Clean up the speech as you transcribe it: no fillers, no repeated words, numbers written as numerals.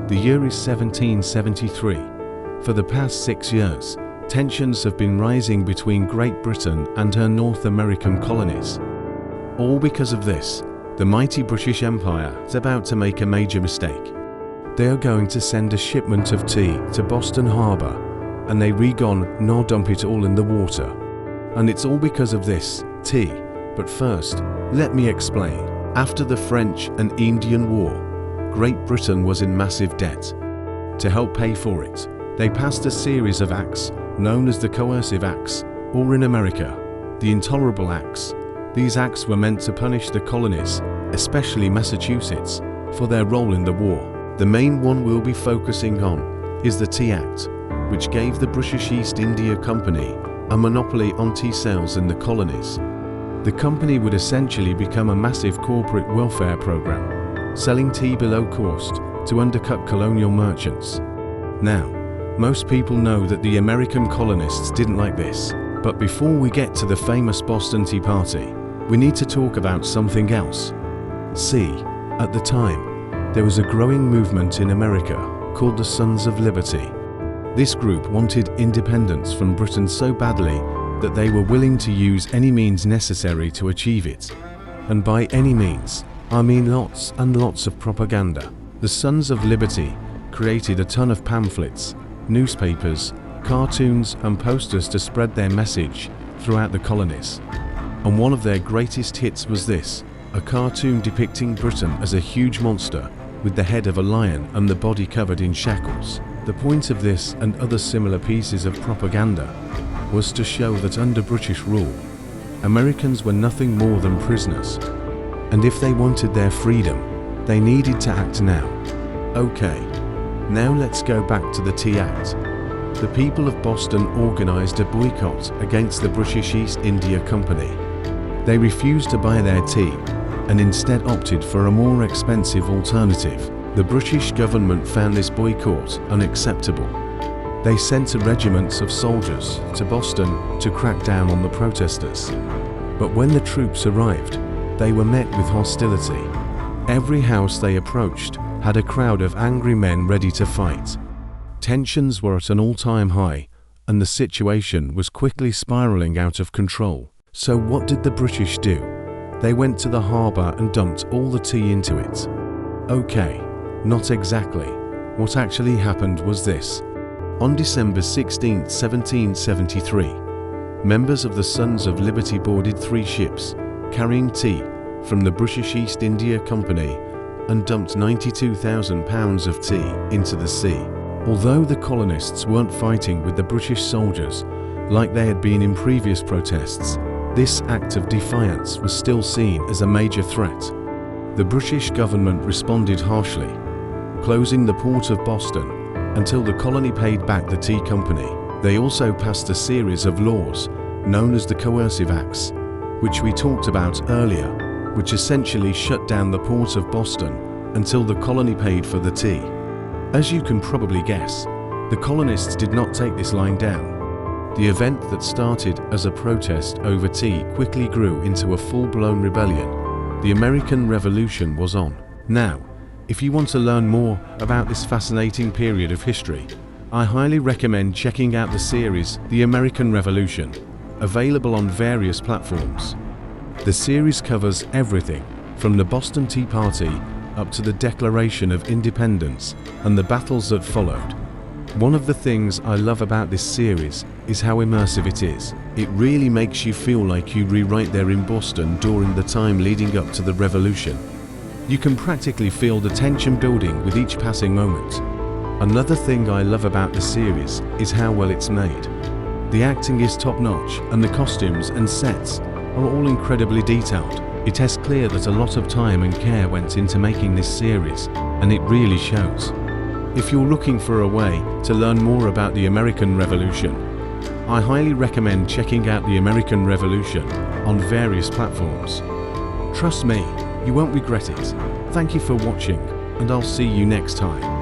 The year is 1773. For the past 6 years, tensions have been rising between Great Britain and her North American colonies. All because of this, the mighty British Empire is about to make a major mistake. They are going to send a shipment of tea to Boston Harbor, and they not dump it all in the water. And it's all because of this tea. But first, let me explain. After the French and Indian War, Great Britain was in massive debt. To help pay for it, they passed a series of acts known as the Coercive Acts, or in America, the Intolerable Acts. These acts were meant to punish the colonies, especially Massachusetts, for their role in the war. The main one we'll be focusing on is the Tea Act, which gave the British East India Company a monopoly on tea sales in the colonies. The company would essentially become a massive corporate welfare program, selling tea below cost to undercut colonial merchants. Now, most people know that the American colonists didn't like this, but before we get to the famous Boston Tea Party, we need to talk about something else. See, at the time, there was a growing movement in America called the Sons of Liberty. This group wanted independence from Britain so badly that they were willing to use any means necessary to achieve it. And by any means, I mean lots and lots of propaganda. The Sons of Liberty created a ton of pamphlets, newspapers, cartoons and posters to spread their message throughout the colonies. And one of their greatest hits was this, a cartoon depicting Britain as a huge monster with the head of a lion and the body covered in shackles. The point of this and other similar pieces of propaganda was to show that under British rule, Americans were nothing more than prisoners. And if they wanted their freedom, they needed to act now. Okay, now let's go back to the Tea Act. The people of Boston organized a boycott against the British East India Company. They refused to buy their tea and instead opted for a more expensive alternative. The British government found this boycott unacceptable. They sent regiments of soldiers to Boston to crack down on the protesters. But when the troops arrived, they were met with hostility. Every house they approached had a crowd of angry men ready to fight. Tensions were at an all-time high, and the situation was quickly spiraling out of control. So what did the British do? They went to the harbour and dumped all the tea into it. Okay, not exactly. What actually happened was this. On December 16, 1773, members of the Sons of Liberty boarded 3 ships carrying tea from the British East India Company and dumped 92,000 pounds of tea into the sea. Although the colonists weren't fighting with the British soldiers like they had been in previous protests, this act of defiance was still seen as a major threat. The British government responded harshly, closing the port of Boston until the colony paid back the tea company. They also passed a series of laws known as the Coercive Acts, which we talked about earlier, which essentially shut down the port of Boston until the colony paid for the tea. As you can probably guess, the colonists did not take this lying down. The event that started as a protest over tea quickly grew into a full-blown rebellion. The American Revolution was on. Now, if you want to learn more about this fascinating period of history, I highly recommend checking out the series The American Revolution, available on various platforms. The series covers everything from the Boston Tea Party up to the Declaration of Independence and the battles that followed. One of the things I love about this series is how immersive it is. It really makes you feel like you were right there in Boston during the time leading up to the revolution. You can practically feel the tension building with each passing moment. Another thing I love about the series is how well it's made. The acting is top-notch and the costumes and sets are all incredibly detailed. It is clear that a lot of time and care went into making this series, and it really shows. If you're looking for a way to learn more about the American Revolution, I highly recommend checking out the American Revolution on various platforms. Trust me, you won't regret it. Thank you for watching, and I'll see you next time.